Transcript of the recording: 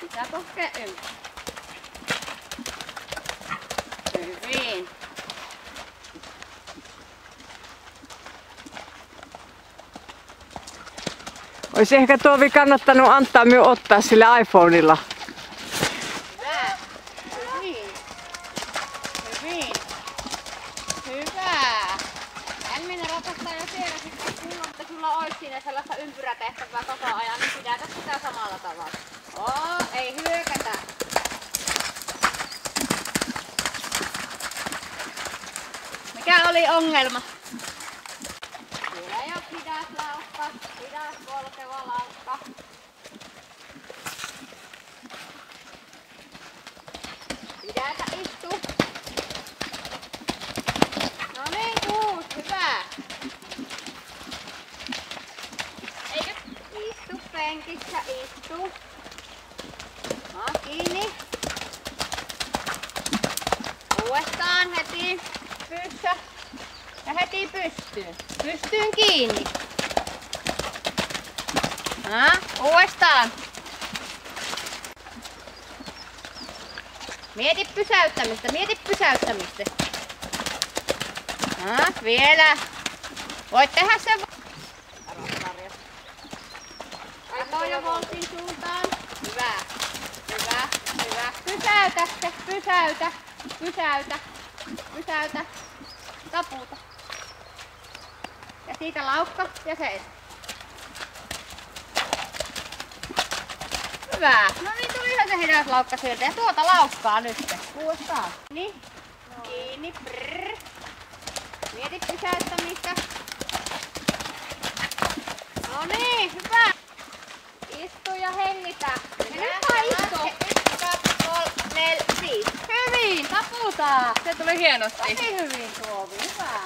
Pitää koskea ympäri. Hyvin. Olisi ehkä Tuovi kannattanut antaa minun ottaa sillä iPhoneilla. Hyvä. Hyvin. Hyvin. Hyvä. En minä rapastaa jo siellä sitten kuulla, mutta sulla olisi siinä sellaista ympyrätehtävää koko ajan, niin pidätä sitä samalla tavalla. Ei hyökätä. Mikä oli ongelma? Siellä ei ole hidas laukka, hidas polkeva laukka. Pidätä istu. No niin, 6, hyvä. Eikö? Istu penkissä, istu. Kiinni. Uudestaan heti pystyssä ja heti pystyyn. Pystyyn kiinni. Uudestaan. Mieti pysäyttämistä, mieti pysäyttämistä. Vielä. Voit tehdä sen. Katoja voltin suuntaan. Hyvä. Hyvä. Hyvä. Pysäytä se. Pysäytä. Pysäytä. Pysäytä. Taputa. Ja siitä laukka ja seis. Hyvä. No niin, tulihan se hidas laukka sieltä. Ja tuota laukkaa nyt. Uudestaan. Niin. Kiinni. Brrr. Mieti pysäyttämistä. No niin, hyvä. Istu ja hengitä. Ja nyt vaan istu. 1, 2, 3, 4, 5. Hyvin, taputaan. Se tuli hienosti. Tosi hyvin, Tuovi. Hyvä.